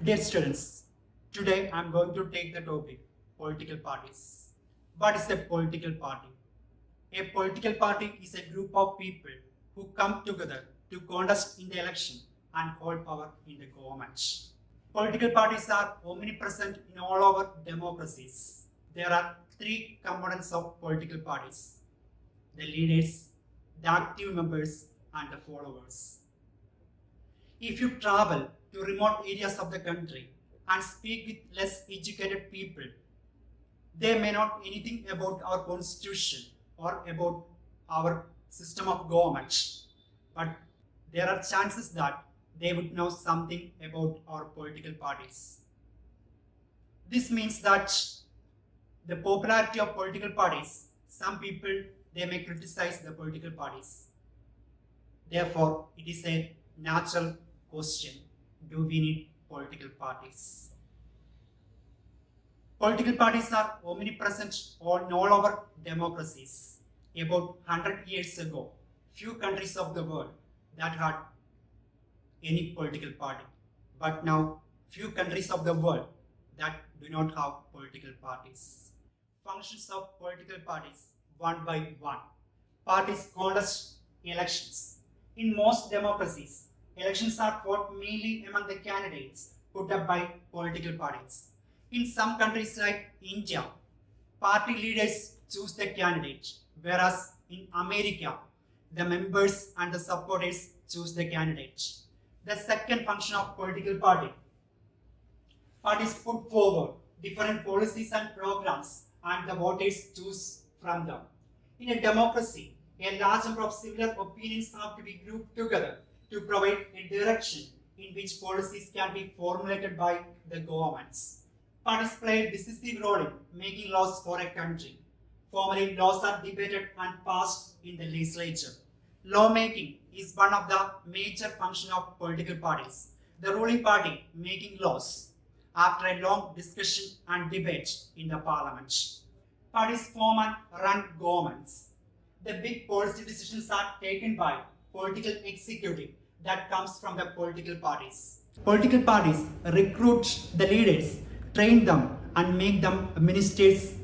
Dear students, today I am going to take the topic political parties. What is a political party? A political party is a group of people who come together to contest in the election and hold power in the government. Political parties are omnipresent in all our democracies. There are three components of political parties: the leaders, the active members, and the followers. If you travel to remote areas of the country and speak with less educated people, they may not know anything about our constitution or about our system of government, but there are chances that they would know something about our political parties. This means that the popularity of political parties, some people they may criticize the political parties. Therefore, it is a natural question: do we need political parties? Political parties are omnipresent in all our democracies. About 100 years ago, few countries of the world that had any political party. But now, few countries of the world that do not have political parties. Functions of political parties, one by one. Parties contest elections. In most democracies, elections are fought mainly among the candidates put up by political parties. In some countries like India, party leaders choose the candidate, whereas in America, the members and the supporters choose the candidate. The second function of political parties put forward different policies and programs and the voters choose from them. In a democracy, a large number of similar opinions have to be grouped together to provide a direction in which policies can be formulated by the governments. Parties play a decisive role in making laws for a country. Formally, laws are debated and passed in the legislature. Lawmaking is one of the major functions of political parties. The ruling party making laws after a long discussion and debate in the parliament. Parties form and run governments. The big policy decisions are taken by political executive that comes from the political parties. Political parties recruit the leaders, train them and make them ministers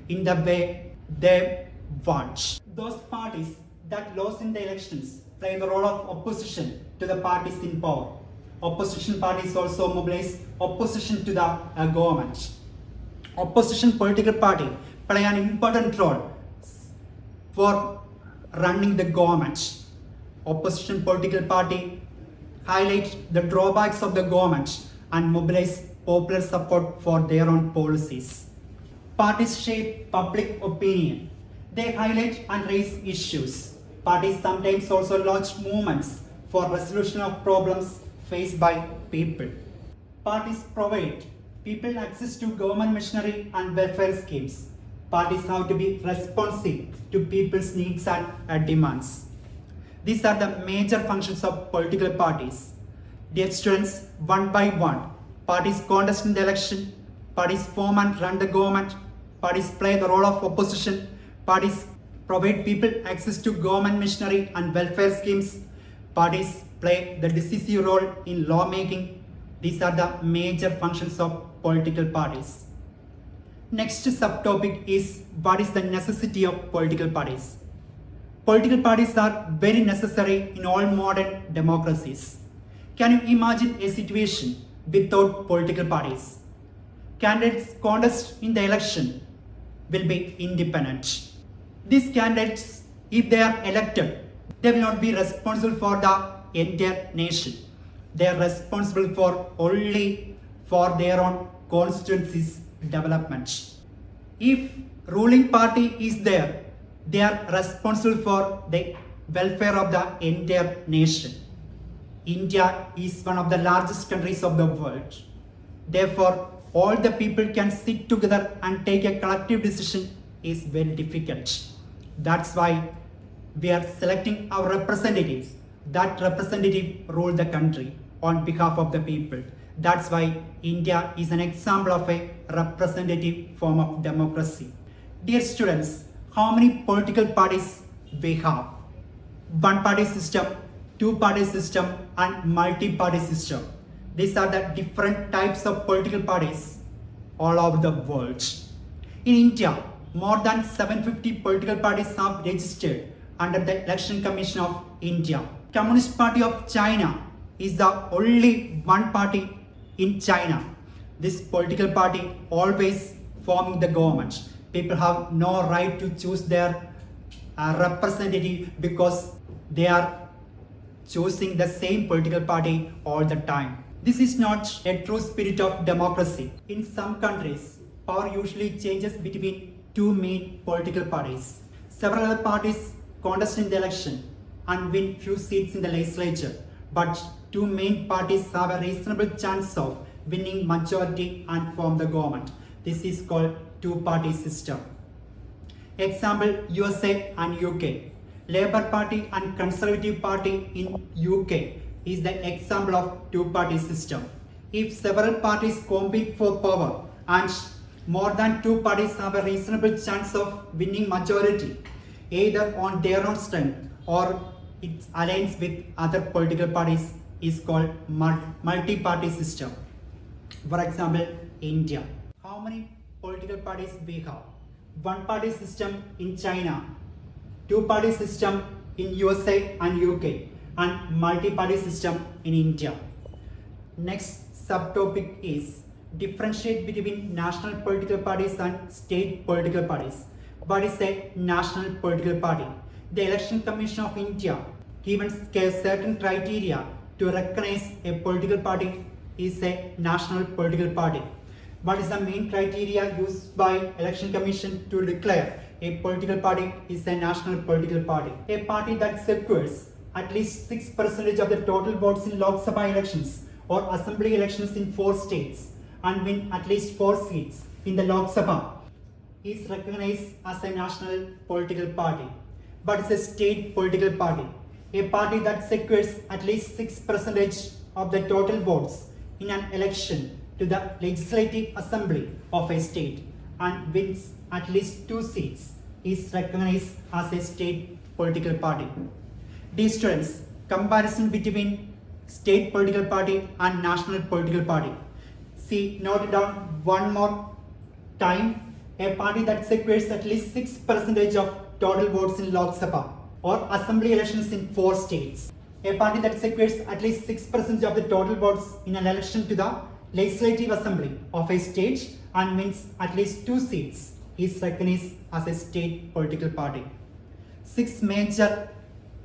in the way they want. Those parties that lose in the elections play the role of opposition to the parties in power. Opposition parties also mobilize opposition to the government. Opposition political party play an important role for running the government. Opposition political party highlight the drawbacks of the government and mobilize popular support for their own policies. Parties shape public opinion. They highlight and raise issues. Parties sometimes also launch movements for resolution of problems faced by people. Parties provide people access to government machinery and welfare schemes. Parties have to be responsive to people's needs and demands. These are the major functions of political parties. Dear students, one by one, parties contest in the election, parties form and run the government, parties play the role of opposition, parties provide people access to government machinery and welfare schemes, parties play the decisive role in lawmaking. These are the major functions of political parties. Next subtopic is what is the necessity of political parties. Political parties are very necessary in all modern democracies. Can you imagine a situation without political parties? Candidates contest in the election will be independent. These candidates, if they are elected, they will not be responsible for the entire nation. They are responsible for only for their own constituency's development. If ruling party is there, they are responsible for the welfare of the entire nation. India is one of the largest countries of the world. Therefore, all the people can sit together and take a collective decision is very difficult. That's why we are selecting our representatives. That representative rule the country on behalf of the people. That's why India is an example of a representative form of democracy. Dear students, how many political parties we have? One party system, two party system and multi-party system. These are the different types of political parties all over the world. In India, more than 750 political parties are registered under the Election Commission of India. Communist Party of China is the only one party in China. This political party always forming the government. People have no right to choose their representative because they are choosing the same political party all the time. This is not a true spirit of democracy. In some countries, power usually changes between two main political parties. Several other parties contest in the election and win few seats in the legislature, but two main parties have a reasonable chance of winning majority and form the government. This is called two-party system. Example, USA and UK. Labour Party and Conservative Party in UK is the example of two-party system. If several parties compete for power and more than two parties have a reasonable chance of winning majority, either on their own strength or its alliance with other political parties, is called multi-party system. For example, India. How many political parties we have? One-party system in China, two-party system in USA and UK, and multi-party system in India. Next subtopic is differentiate between national political parties and state political parties. What is a national political party? The Election Commission of India given certain criteria to recognize a political party is a national political party. What is the main criteria used by Election Commission to declare a political party is a national political party? A party that secures at least 6% of the total votes in Lok Sabha elections or assembly elections in 4 states and win at least 4 seats in the Lok Sabha is recognized as a national political party. But it's a state political party. A party that secures at least 6% of the total votes in an election to the Legislative Assembly of a state and wins at least 2 seats is recognized as a state political party. Dear students, comparison between state political party and national political party. See, note it down one more time. A party that secures at least 6% of total votes in Lok Sabha or assembly elections in 4 states. A party that secures at least 6% of the total votes in an election to the Legislative Assembly of a state and wins at least 2 seats is recognized as a state political party. 6 major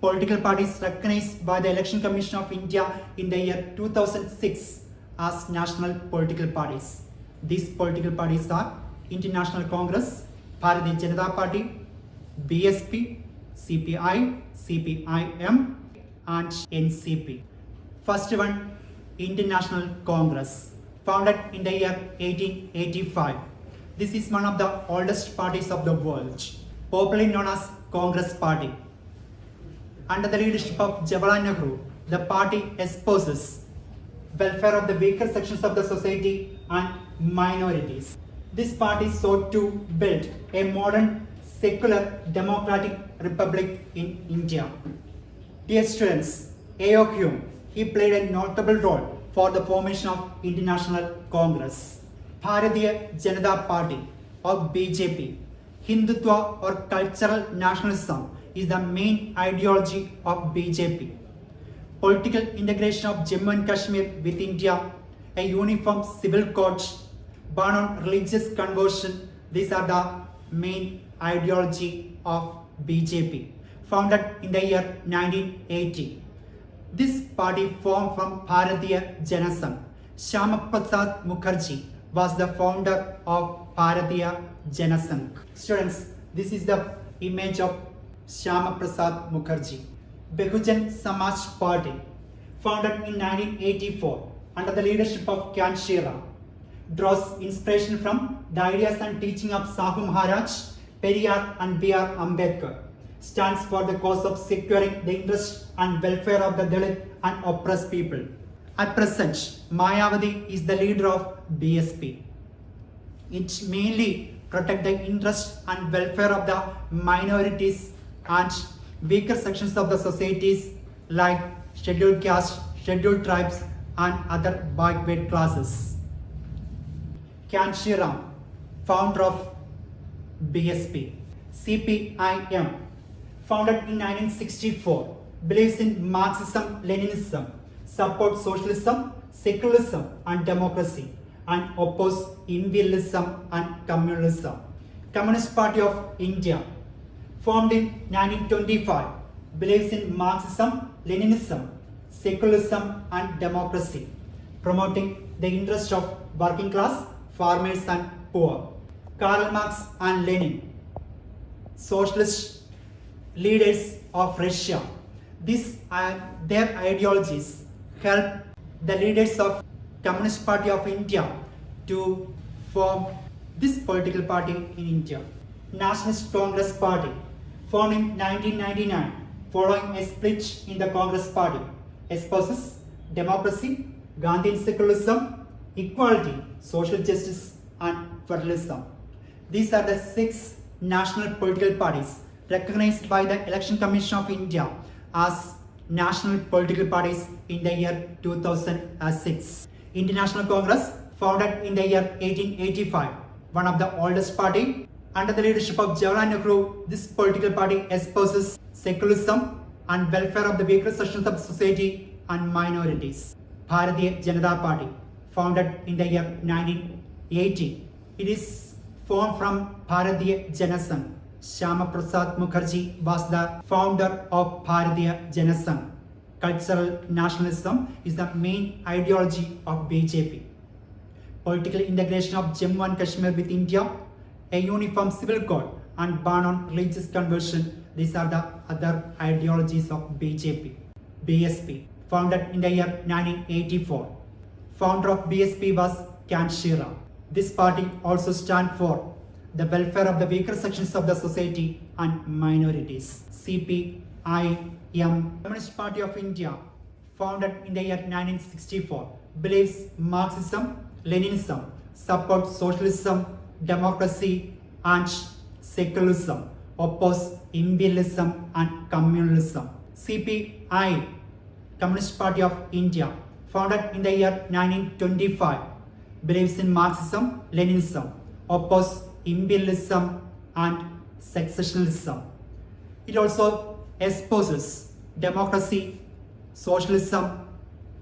political parties recognized by the Election Commission of India in the year 2006 as national political parties. These political parties are Indian National Congress, Bharatiya Janata Party, BSP, CPI, CPIM and NCP. First one, Indian National Congress, founded in the year 1885. This is one of the oldest parties of the world, popularly known as Congress Party. Under the leadership of Jawaharlal Nehru, the party espouses welfare of the weaker sections of the society and minorities. This party sought to build a modern, secular, democratic republic in India. Dear students, A.O. Hume, he played a notable role for the formation of Indian National Congress. Bharatiya Janata Party or BJP, Hindutva or cultural nationalism is the main ideology of BJP. Political integration of Jammu and Kashmir with India, a uniform civil code, ban on religious conversion, these are the main ideology of BJP, founded in the year 1980. This party formed from Bharatiya Janasangh. Shyama Prasad Mukherjee was the founder of Bharatiya Janasangh. Students, this is the image of Shyama Prasad Mukherjee. Bahujan Samaj Party, founded in 1984 under the leadership of Kyan Shira, draws inspiration from the ideas and teaching of Sahu Maharaj, Periyar and B.R. Ambedkar, stands for the cause of securing the interest and welfare of the Dalit and oppressed people. At present, Mayawati is the leader of BSP. It mainly protects the interest and welfare of the minorities and weaker sections of the societies like scheduled caste, scheduled tribes and other backward classes. Kanshiram, founder of BSP. CPIM, founded in 1964, believes in Marxism-Leninism, supports socialism, secularism and democracy, and opposes imperialism and communalism. Communist Party of India, formed in 1925, believes in Marxism, Leninism, secularism and democracy, promoting the interests of working class, farmers and poor. Karl Marx and Lenin, socialist leaders of Russia. Their ideologies helped the leaders of Communist Party of India to form this political party in India. Nationalist Congress Party, formed in 1999 following a split in the Congress Party, espouses democracy, Gandhian secularism, equality, social justice and federalism. These are the 6 national political parties recognized by the Election Commission of India as national political parties in the year 2006. International Congress, founded in the year 1885, one of the oldest party. Under the leadership of Jawaharlal Nehru, this political party espouses secularism and welfare of the weaker sections of society and minorities. Bharatiya Janata Party, founded in the year 1980. It is formed from Bharatiya Janasangh. Shyama Prasad Mukherjee was the founder of Bharatiya Janasangh. Cultural nationalism is the main ideology of BJP. Political integration of Jammu and Kashmir with India, a uniform civil code and ban on religious conversion, these are the other ideologies of BJP. BSP, founded in the year 1984. Founder of BSP was Kanshiram. This party also stands for the welfare of the weaker sections of the society and minorities. CPIM, Communist Party of India, founded in the year 1964, believes Marxism, Leninism, supports socialism, democracy and secularism, opposes imperialism and communalism. CPI, Communist Party of India, founded in the year 1925, believes in Marxism, Leninism, opposes imperialism and secessionism. It also espouses democracy, socialism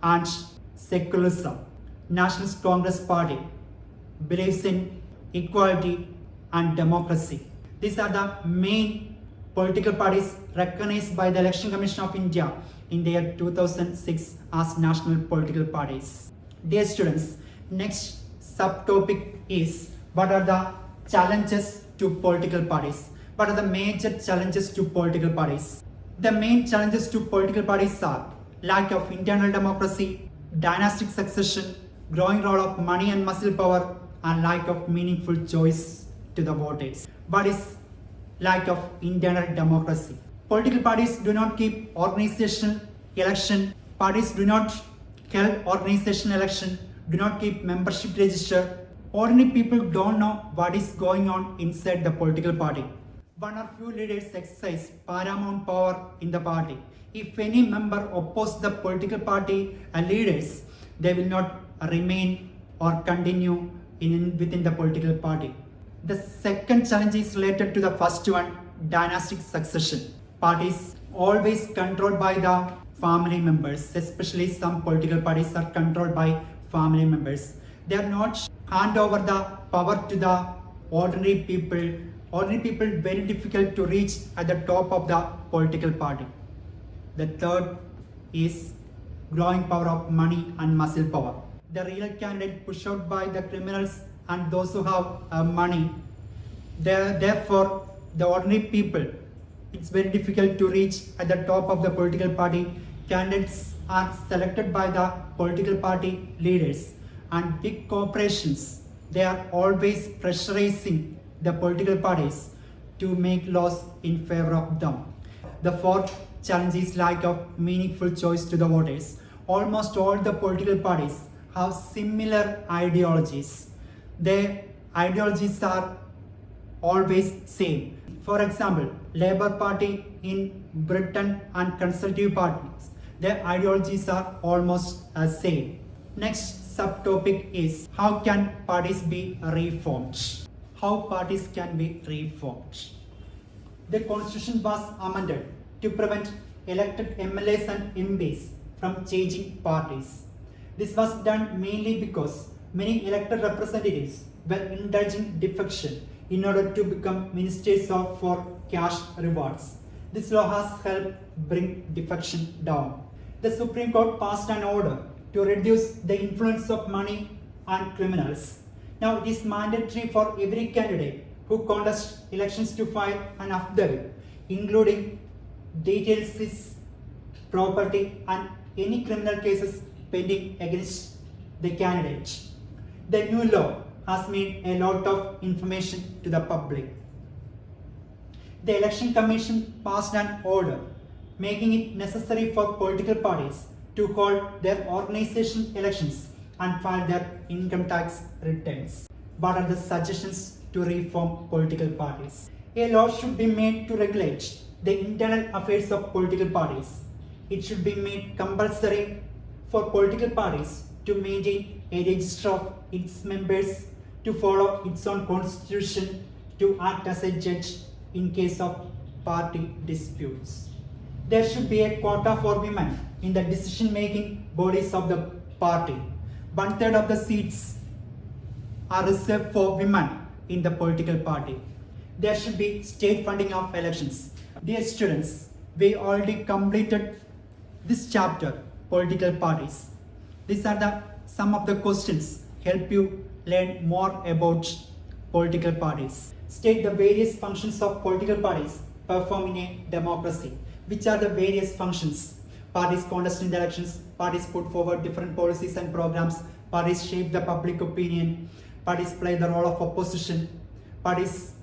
and secularism. Nationalist Congress Party believes in equality and democracy. These are the main political parties recognized by the Election Commission of India in the year 2006 as national political parties. Dear students, next subtopic is what are the challenges to political parties? What are the major challenges to political parties? The main challenges to political parties are lack of internal democracy, dynastic succession, growing role of money and muscle power, and lack of meaningful choice to the voters. What is lack of internal democracy? Political parties do not keep organizational election. Parties do not hold organizational election, do not keep membership register. Ordinary people don't know what is going on inside the political party. One or few leaders exercise paramount power in the party. If any member opposes the political party and leaders, they will not remain or continue within the political party. The second challenge is related to the first one, dynastic succession. Parties always controlled by the family members, especially some political parties are controlled by family members. They are not hand over the power to the ordinary people. Ordinary people very difficult to reach at the top of the political party. The third is growing power of money and muscle power. The real candidate pushed out by the criminals and those who have money. Therefore, the ordinary people, it's very difficult to reach at the top of the political party. Candidates are selected by the political party leaders, and big corporations, they are always pressurizing the political parties to make laws in favor of them. The fourth challenge is lack of meaningful choice to the voters. Almost all the political parties have similar ideologies. Their ideologies are always same. For example, Labour Party in Britain and Conservative parties, Their ideologies are almost the same. Next subtopic is how can parties be reformed? How parties can be reformed? The constitution was amended to prevent elected MLAs and MPs from changing parties. This was done mainly because many elected representatives were indulging defection in order to become ministers for cash rewards. This law has helped bring defection down. The Supreme Court passed an order to reduce the influence of money on criminals. Now it is mandatory for every candidate who contests elections to file an affidavit, including details his property and any criminal cases pending against the candidate. The new law has made a lot of information to the public. The Election Commission passed an order making it necessary for political parties to hold their organization elections and file their income tax returns. What are the suggestions to reform political parties? A law should be made to regulate the internal affairs of political parties. It should be made compulsory for political parties to maintain a register of its members, to follow its own constitution, to act as a judge in case of party disputes. There should be a quota for women in the decision-making bodies of the party. 1/3 of the seats are reserved for women in the political party. There should be state funding of elections. Dear students, we already completed this chapter, political parties. These are some of the questions help you learn more about political parties. State the various functions of political parties perform in a democracy. Which are the various functions? Parties contest in the elections, parties put forward different policies and programs, parties shape the public opinion, parties play the role of opposition, parties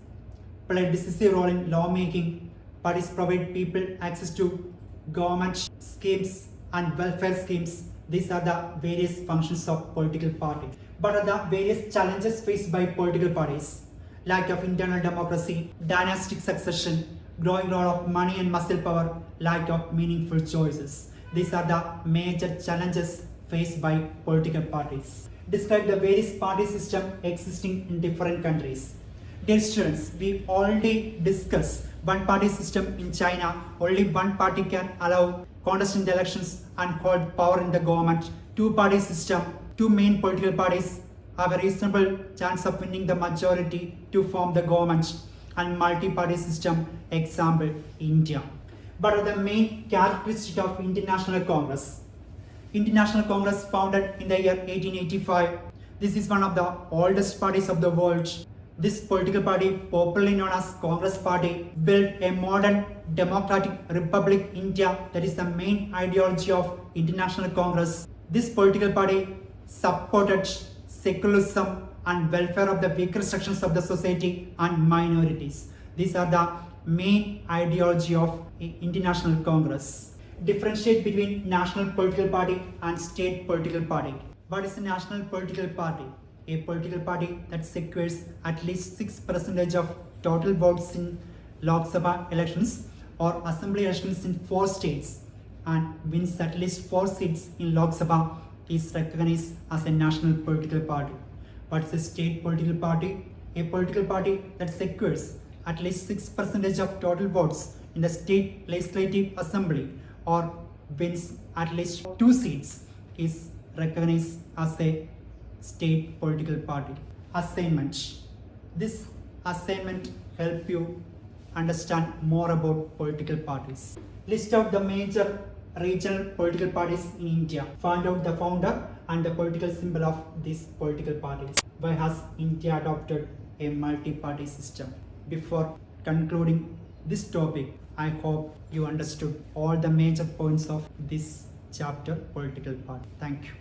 play a decisive role in lawmaking, parties provide people access to government schemes and welfare schemes. These are the various functions of political parties. What are the various challenges faced by political parties? Lack of internal democracy, dynastic succession, growing role of money and muscle power, lack of meaningful choices. These are the major challenges faced by political parties. Describe the various party system existing in different countries. Dear students, we already discussed one party system in China. Only one party can allow contest in the elections and hold power in the government. Two-party system, two main political parties have a reasonable chance of winning the majority to form the government. And multi-party system, example, India. What are the main characteristics of International Congress? International Congress founded in the year 1885. This is one of the oldest parties of the world. This political party, popularly known as Congress Party, built a modern democratic republic India. That is the main ideology of International Congress. This political party supported secularism and welfare of the weaker sections of the society and minorities. These are the main ideology of International Congress. Differentiate between national political party and state political party. What is a national political party? A political party that secures at least 6% of total votes in Lok Sabha elections or assembly elections in 4 states and wins at least 4 seats in Lok Sabha is recognized as a national political party. What is a state political party? A political party that secures at least 6% of total votes in the state legislative assembly or wins at least 2 seats is recognized as a state political party. Assignment. This assignment helps you understand more about political parties. List out the major regional political parties in India. Find out the founder and the political symbol of these political parties. Why has India adopted a multi-party system? Before concluding this topic, I hope you understood all the major points of this chapter, political party. Thank you.